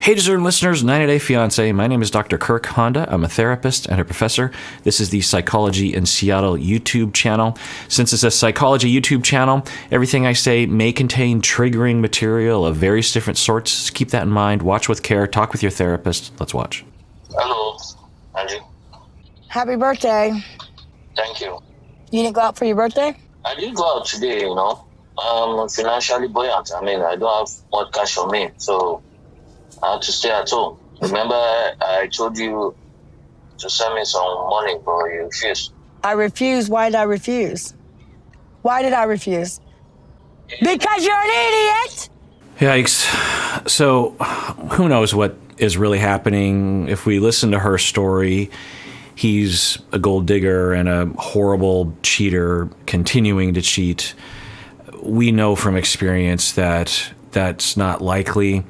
Hey, discerning listeners, 90-Day Fiancé. My name is Dr. Kirk Honda. I'm a therapist and a professor. This is the Psychology in Seattle YouTube channel. Since it's a psychology YouTube channel, everything I say may contain triggering material of various different sorts. Just keep that in mind. Watch with care. Talk with your therapist. Let's watch. Hello, Angie. Happy birthday. Thank you. You didn't go out for your birthday? I did go out today, I'm financially buoyant. I don't have much cash on me, so I had to stay at home. Remember, I told you to send me some money, but you refused. I refused. Why did I refuse? Why did I refuse? Because you're an idiot! Yikes. So, who knows what is really happening? If we listen to her story, he's a gold digger and a horrible cheater continuing to cheat. We know from experience that that's not likely.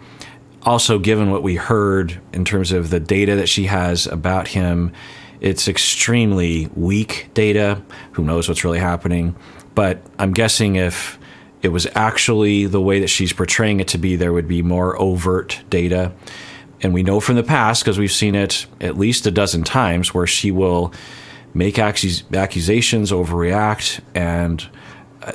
Also, given what we heard in terms of the data that she has about him, it's extremely weak data. Who knows what's really happening? But I'm guessing if it was actually the way that she's portraying it to be, there would be more overt data. And we know from the past, because we've seen it at least a dozen times, where she will make accusations, overreact, and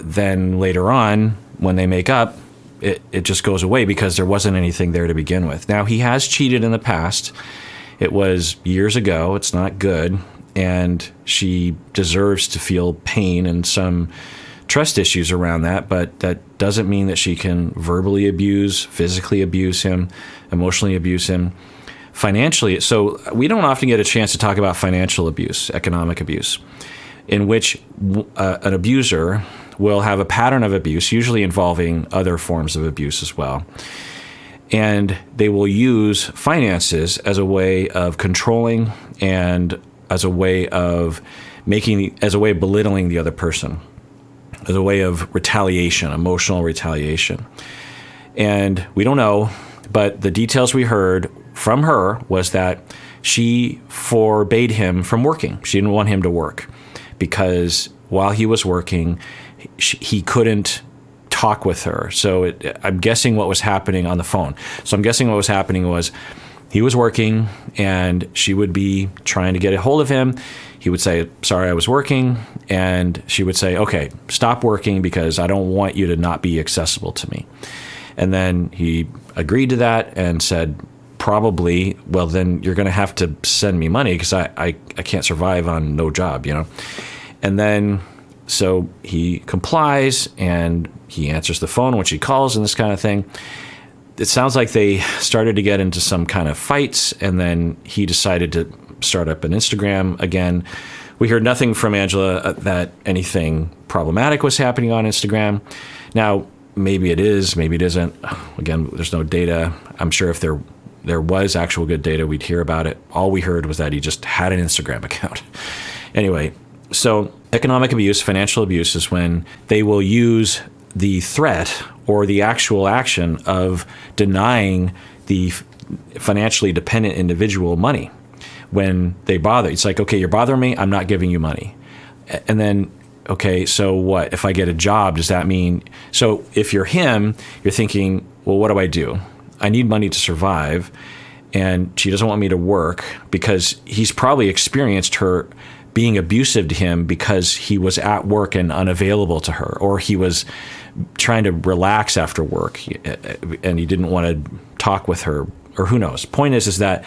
then later on, when they make up, it just goes away because there wasn't anything there to begin with. Now, he has cheated in the past. It was years ago. It's not good. And she deserves to feel pain and some trust issues around that, but that doesn't mean that she can verbally abuse, physically abuse him, emotionally abuse him, financially. So we don't often get a chance to talk about financial abuse, economic abuse, in which an abuser will have a pattern of abuse, usually involving other forms of abuse as well. And they will use finances as a way of controlling and as a way of belittling the other person, as a way of retaliation, emotional retaliation. And we don't know, but the details we heard from her was that she forbade him from working. She didn't want him to work because while he was working, he couldn't talk with her. So I'm guessing what was happening on the phone. So I'm guessing what was happening was he was working and she would be trying to get a hold of him. He would say, sorry, I was working. And she would say, okay, stop working because I don't want you to not be accessible to me. And then he agreed to that and said, probably, well, then you're going to have to send me money because I can't survive on no job, And then so he complies and he answers the phone when she calls and this kind of thing. It sounds like they started to get into some kind of fights, and then he decided to start up an Instagram again. We heard nothing from Angela that anything problematic was happening on Instagram. Now, maybe it is, maybe it isn't. Again, there's no data. I'm sure if there was actual good data, we'd hear about it. All we heard was that he just had an Instagram account. Anyway, so economic abuse, financial abuse is when they will use the threat or the actual action of denying the financially dependent individual money when they bother. It's like, okay, you're bothering me, I'm not giving you money. And then, okay, so what? If I get a job, does that mean... So if you're him, you're thinking, well, what do? I need money to survive, and she doesn't want me to work because he's probably experienced her being abusive to him because he was at work and unavailable to her, or he was trying to relax after work and he didn't want to talk with her, or who knows. Point is that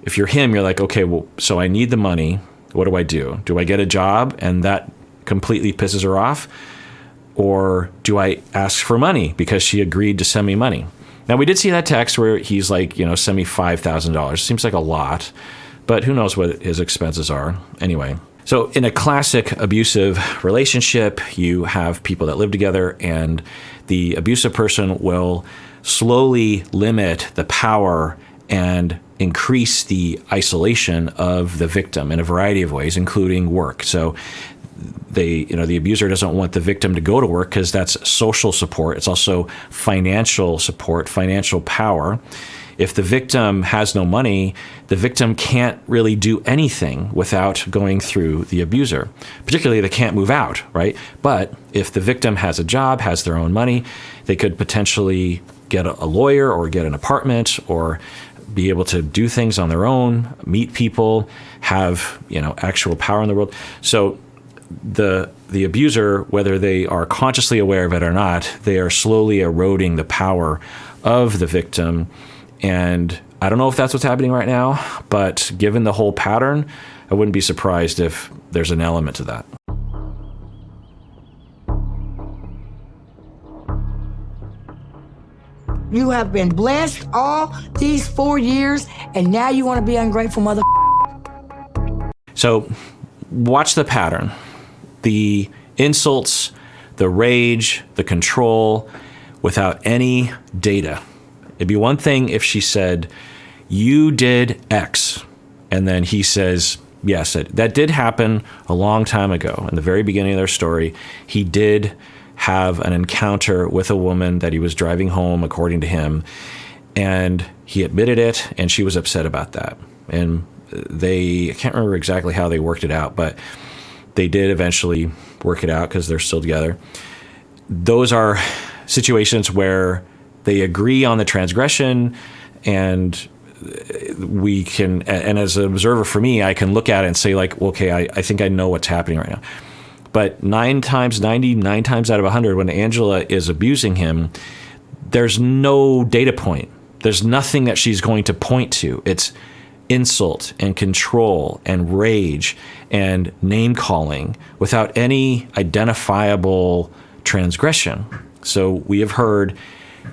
if you're him, you're like, okay, well, so I need the money. What do? Do I get a job and that completely pisses her off? Or do I ask for money because she agreed to send me money? Now, we did see that text where he's like, send me $5,000. Seems like a lot. But who knows what his expenses are. Anyway, so in a classic abusive relationship, you have people that live together, and the abusive person will slowly limit the power and increase the isolation of the victim in a variety of ways, including work. So the abuser doesn't want the victim to go to work because that's social support. It's also financial support, financial power. If the victim has no money, the victim can't really do anything without going through the abuser. Particularly, they can't move out, right? But if the victim has a job, has their own money, they could potentially get a lawyer or get an apartment or be able to do things on their own, meet people, have, actual power in the world. So the abuser, whether they are consciously aware of it or not, they are slowly eroding the power of the victim. And I don't know if that's what's happening right now, but given the whole pattern, I wouldn't be surprised if there's an element to that. You have been blessed all these 4 years, and now you want to be ungrateful mother. So watch the pattern. The insults, the rage, the control, without any data. It'd be one thing if she said, you did X. And then he says, yes, that did happen a long time ago. In the very beginning of their story, he did have an encounter with a woman that he was driving home, according to him. And he admitted it, and she was upset about that. And I can't remember exactly how they worked it out, but they did eventually work it out because they're still together. Those are situations where they agree on the transgression, and we can, and as an observer for me, I can look at it and say, like, okay, I think I know what's happening right now. But 99 times out of 100, when Angela is abusing him, there's no data point. There's nothing that she's going to point to. It's insult and control and rage and name calling without any identifiable transgression. So we have heard,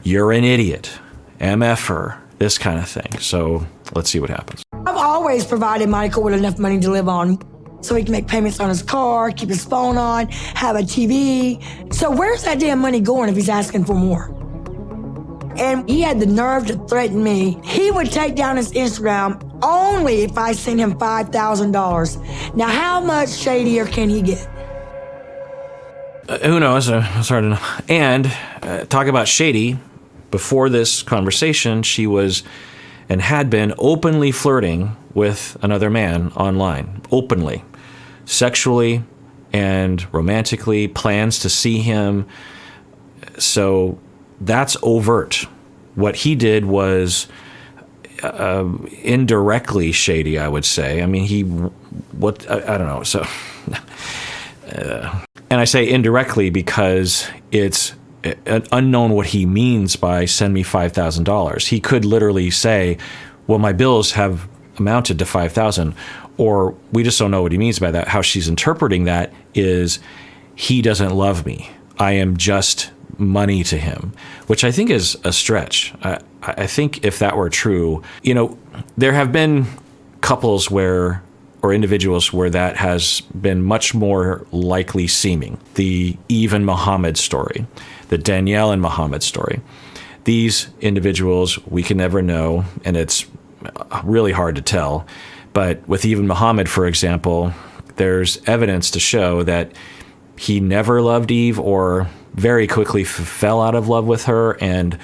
you're an idiot, MFer, this kind of thing. So let's see what happens. I've always provided Michael with enough money to live on so he can make payments on his car, keep his phone on, have a TV. So where's that damn money going if he's asking for more? And he had the nerve to threaten me. He would take down his Instagram only if I sent him $5,000. Now, how much shadier can he get? Who knows? It's hard to know. And talk about shady. Before this conversation, she was and had been openly flirting with another man online. Openly. Sexually and romantically. Plans to see him. So that's overt. What he did was indirectly shady, I would say. I mean, I don't know. So, and I say indirectly because it's unknown what he means by send me $5,000. He could literally say, well, my bills have amounted to $5,000, or we just don't know what he means by that. How she's interpreting that is he doesn't love me. I am just money to him, which I think is a stretch. I think if that were true, there have been couples or individuals where that has been much more likely seeming. The Eve and Muhammad story, the Danielle and Muhammad story. These individuals, we can never know, and it's really hard to tell. But with Eve and Muhammad, for example, there's evidence to show that he never loved Eve or very quickly fell out of love with her and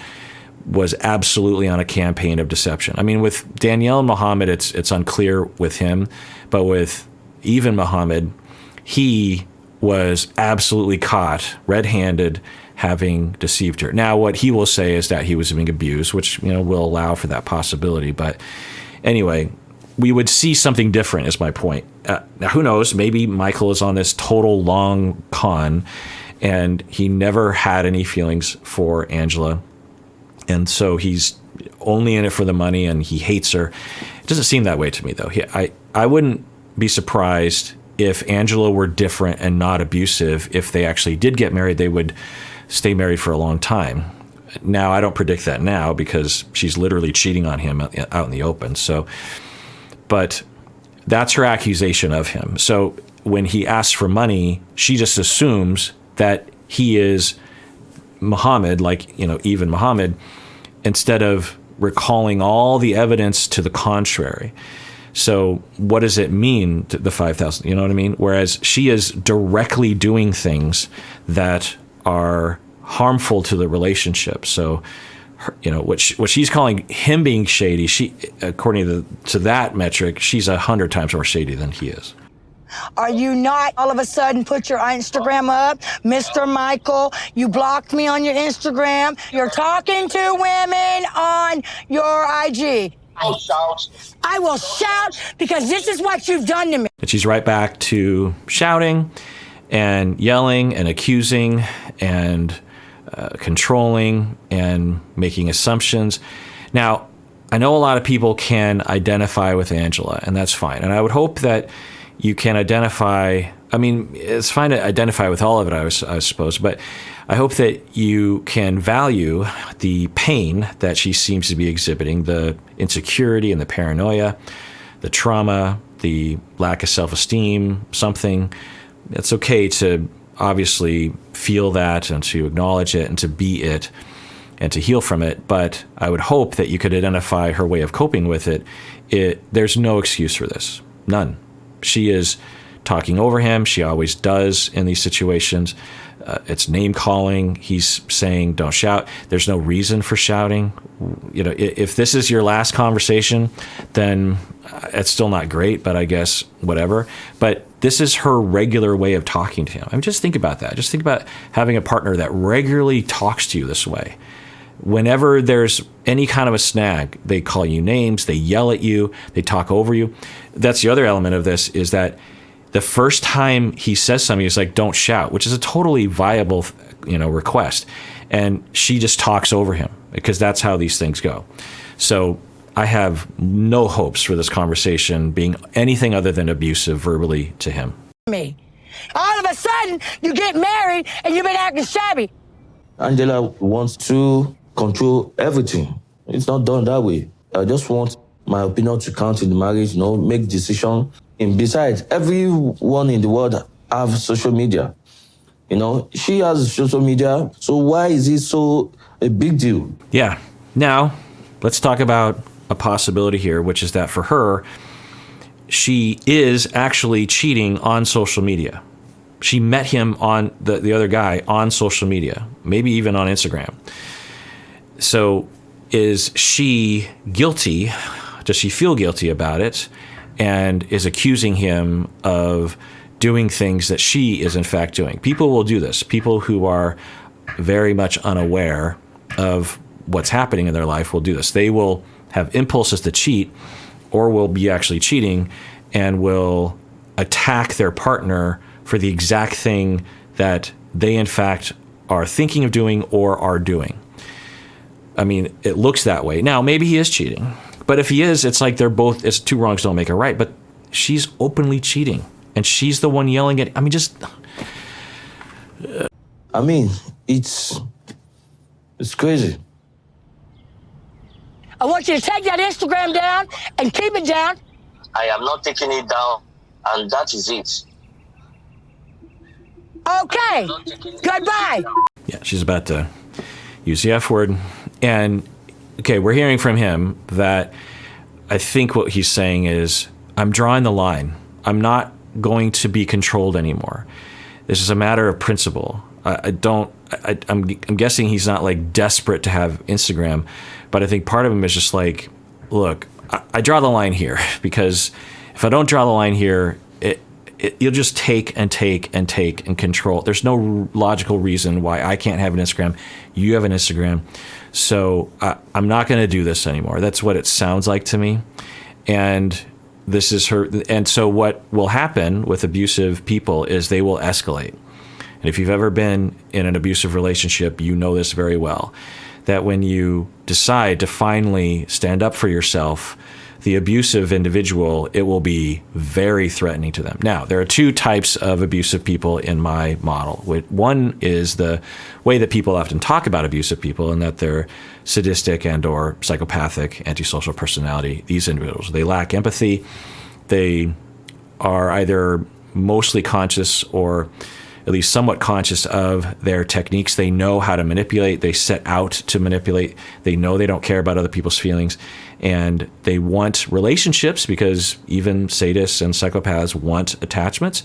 was absolutely on a campaign of deception. I mean, with Danielle and Muhammad, it's unclear with him, but with Eve and Muhammad, he was absolutely caught red-handed having deceived her. Now, what he will say is that he was being abused, which will allow for that possibility. But anyway, we would see something different, is my point. Now, who knows? Maybe Michael is on this total long con, and he never had any feelings for Angela. And so he's only in it for the money, and he hates her. It doesn't seem that way to me, though. I wouldn't be surprised if Angela were different and not abusive. If they actually did get married, they would stay married for a long time. Now, I don't predict that now because she's literally cheating on him out in the open. But that's her accusation of him. So when he asks for money, she just assumes that he is Muhammad, like, Eve and Muhammad, instead of recalling all the evidence to the contrary. So what does it mean, to the 5,000? You know what I mean? Whereas she is directly doing things that are harmful to the relationship. So, what she's calling him being shady, according to that metric, she's 100 times more shady than he is. Are you not all of a sudden put your Instagram up? Mr. Michael, you blocked me on your Instagram. You're talking to women on your IG. I will shout because this is what you've done to me. And she's right back to shouting and yelling and accusing and controlling and making assumptions. Now, I know a lot of people can identify with Angela, and that's fine. And I would hope that you can identify. I mean, it's fine to identify with all of it, I suppose, but I hope that you can value the pain that she seems to be exhibiting, the insecurity and the paranoia, the trauma, the lack of self-esteem, something. It's okay to obviously feel that and to acknowledge it and to be it and to heal from it, but I would hope that you could identify her way of coping with it. There's no excuse for this. None. She is talking over him. She always does in these situations. It's name calling. He's saying, don't shout. There's no reason for shouting. You know, if this is your last conversation, then it's still not great, but I guess whatever. But this is her regular way of talking to him. I mean, just think about that. Just think about having a partner that regularly talks to you this way. Whenever there's any kind of a snag, they call you names, they yell at you, they talk over you. That's the other element of this, is that the first time he says something, he's like, don't shout, which is a totally viable, request. And she just talks over him because that's how these things go. So I have no hopes for this conversation being anything other than abusive verbally to him. Me. All of a sudden, you get married and you've been acting shabby. Angela wants to control everything. It's not done that way. I just want my opinion to count in the marriage, make decision. And besides, everyone in the world have social media. She has social media, so why is it so a big deal? Yeah. Now, let's talk about a possibility here, which is that for her, she is actually cheating on social media. She met him on the other guy on social media, maybe even on Instagram. So is she guilty? Does she feel guilty about it? And is accusing him of doing things that she is in fact doing. People will do this. People who are very much unaware of what's happening in their life will do this. They will have impulses to cheat or will be actually cheating and will attack their partner for the exact thing that they in fact are thinking of doing or are doing. I mean, it looks that way. Now, maybe he is cheating. But if he is, it's like it's two wrongs don't make a right. But she's openly cheating. And she's the one yelling at, it's crazy. I want you to take that Instagram down and keep it down. I am not taking it down, and that is it. Okay, goodbye. Yeah, she's about to use the F word. And, okay, we're hearing from him that I think what he's saying is, I'm drawing the line. I'm not going to be controlled anymore. This is a matter of principle. I'm guessing he's not like desperate to have Instagram, but I think part of him is just like, look, I draw the line here because if I don't draw the line here, you'll just take and take and take and control. There's no logical reason why I can't have an Instagram. You have an Instagram. So I'm not going to do this anymore. That's what it sounds like to me. And this is her. And so what will happen with abusive people is they will escalate. And if you've ever been in an abusive relationship, you know this very well, that when you decide to finally stand up for yourself, the abusive individual, it will be very threatening to them. Now, there are two types of abusive people in my model. One is the way that people often talk about abusive people, and that they're sadistic and or psychopathic, antisocial personality. These individuals, they lack empathy. They are either mostly conscious or at least somewhat conscious of their techniques. They know how to manipulate. They set out to manipulate. They know they don't care about other people's feelings. And they want relationships because even sadists and psychopaths want attachments.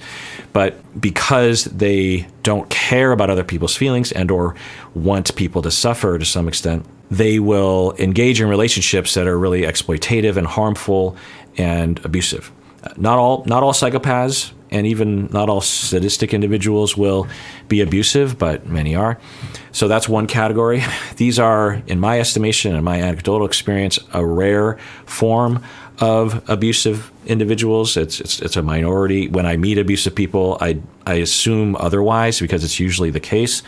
But because they don't care about other people's feelings and or want people to suffer to some extent, they will engage in relationships that are really exploitative and harmful and abusive. Not all psychopaths and even not all sadistic individuals will be abusive, but many are. So that's one category. These are, in my estimation and my anecdotal experience, a rare form of abusive individuals. It's a minority. When I meet abusive people, I assume otherwise because it's usually the case.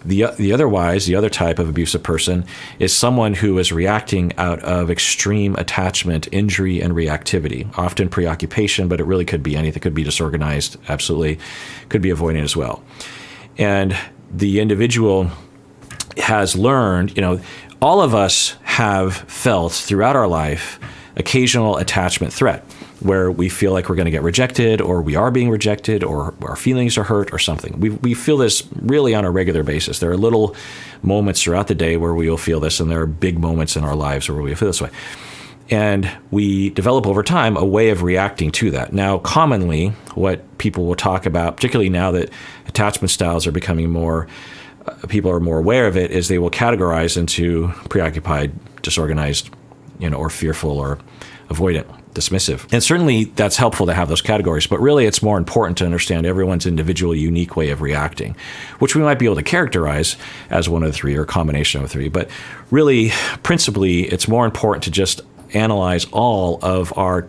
The other type of abusive person is someone who is reacting out of extreme attachment, injury, and reactivity, often preoccupation, but it really could be anything. It could be disorganized, absolutely. Could be avoidant as well. And the individual has learned, all of us have felt throughout our life occasional attachment threat, where we feel like we're going to get rejected, or we are being rejected, or our feelings are hurt, or something. We feel this really on a regular basis. There are little moments throughout the day where we will feel this, and there are big moments in our lives where we feel this way. And we develop over time a way of reacting to that. Now, commonly, what people will talk about, particularly now that attachment styles are becoming more, people are more aware of it, is they will categorize into preoccupied, disorganized, or fearful, or avoidant, dismissive. And certainly that's helpful to have those categories, but really it's more important to understand everyone's individual unique way of reacting, which we might be able to characterize as one of the three or a combination of the three. But really, principally, it's more important to just analyze all of our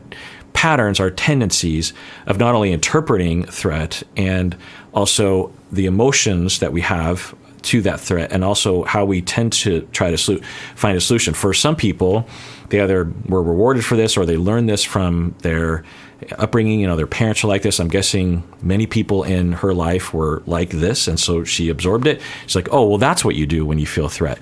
patterns, our tendencies of not only interpreting threat and also the emotions that we have to that threat, and also how we tend to try to find a solution. For some people, they either were rewarded for this or they learned this from their upbringing. Their parents were like this. I'm guessing many people in her life were like this, and so she absorbed it. She's like, oh, well, that's what you do when you feel a threat.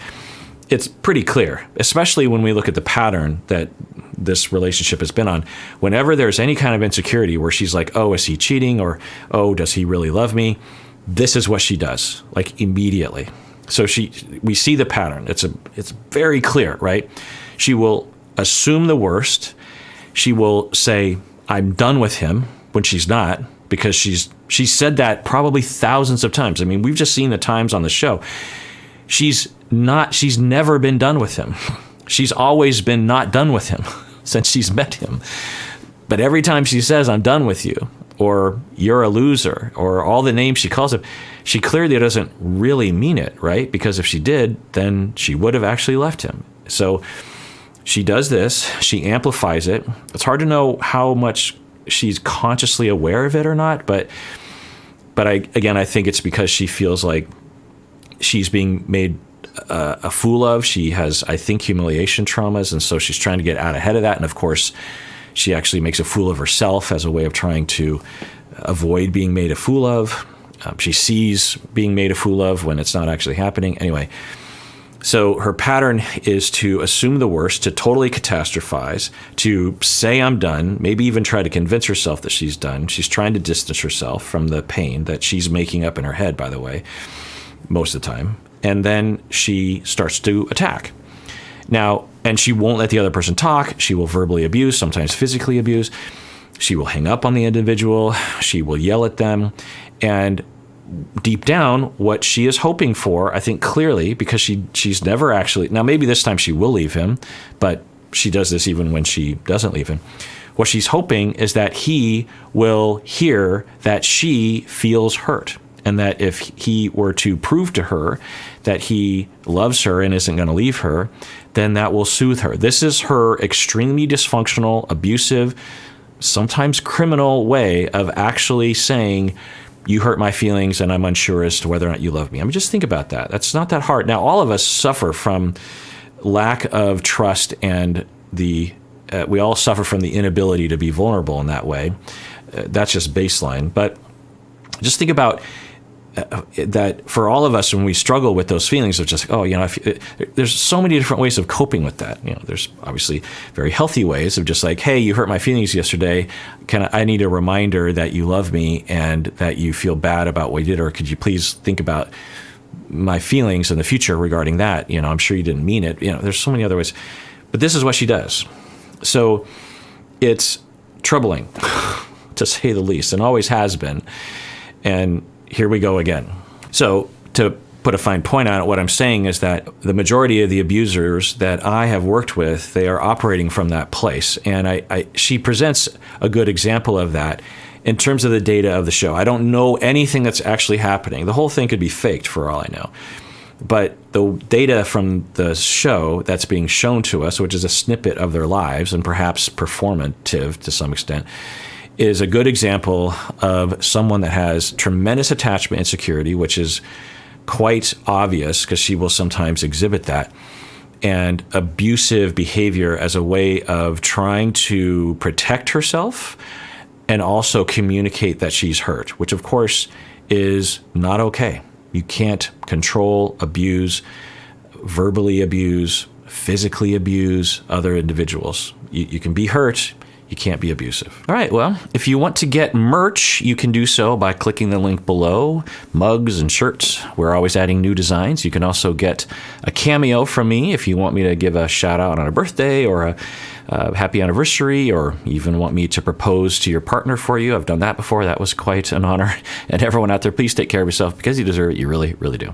It's pretty clear, especially when we look at the pattern that this relationship has been on. Whenever there's any kind of insecurity where she's like, oh, is he cheating? Or, oh, does he really love me? This is what she does, like immediately. So we see the pattern. It's very clear, right? She will assume the worst. She will say, I'm done with him, when she's not, because she's said that probably thousands of times. I mean, we've just seen the times on the show. She's never been done with him. She's always been not done with him since she's met him. But every time she says, I'm done with you, or you're a loser, or all the names she calls him, she clearly doesn't really mean it, right? Because if she did, then she would have actually left him. So she does this, she amplifies it. It's hard to know how much she's consciously aware of it or not, but I think it's because she feels like she's being made a fool of. She has, I think, humiliation traumas, and so she's trying to get out ahead of that. And of course, she actually makes a fool of herself as a way of trying to avoid being made a fool of. She sees being made a fool of when it's not actually happening. Anyway, so her pattern is to assume the worst, to totally catastrophize, to say I'm done, maybe even try to convince herself that she's done. She's trying to distance herself from the pain that she's making up in her head, by the way, most of the time. And then she starts to attack. Now, and she won't let the other person talk. She will verbally abuse, sometimes physically abuse. She will hang up on the individual. She will yell at them. And deep down, what she is hoping for, I think clearly, because she's never actually, now maybe this time she will leave him, but she does this even when she doesn't leave him. What she's hoping is that he will hear that she feels hurt, and that if he were to prove to her that he loves her and isn't going to leave her, then that will soothe her. This is her extremely dysfunctional, abusive, sometimes criminal way of actually saying, you hurt my feelings and I'm unsure as to whether or not you love me. I mean, just think about that. That's not that hard. Now, all of us suffer from lack of trust, and we all suffer from the inability to be vulnerable in that way. That's just baseline. But just think about that for all of us when we struggle with those feelings of just, there's so many different ways of coping with that. There's obviously very healthy ways of just like, hey, you hurt my feelings yesterday. I need a reminder that you love me and that you feel bad about what you did, or could you please think about my feelings in the future regarding that? I'm sure you didn't mean it. There's so many other ways, but this is what she does. So it's troubling to say the least, and always has been. And here we go again. So to put a fine point on it, what I'm saying is that the majority of the abusers that I have worked with, they are operating from that place. And she presents a good example of that. in terms of the data of the show. I don't know anything that's actually happening. The whole thing could be faked for all I know. But the data from the show that's being shown to us, which is a snippet of their lives and perhaps performative to some extent, is a good example of someone that has tremendous attachment insecurity, which is quite obvious because she will sometimes exhibit that, and abusive behavior as a way of trying to protect herself and also communicate that she's hurt, which of course is not okay. You can't control, abuse, verbally abuse, physically abuse other individuals. You can be hurt. You can't be abusive. All right, well, if you want to get merch, you can do so by clicking the link below. Mugs and shirts. We're always adding new designs. You can also get a cameo from me if you want me to give a shout out on a birthday or a happy anniversary, or even want me to propose to your partner for you. I've done that before. That was quite an honor. And everyone out there, please take care of yourself because you deserve it. You really, really do.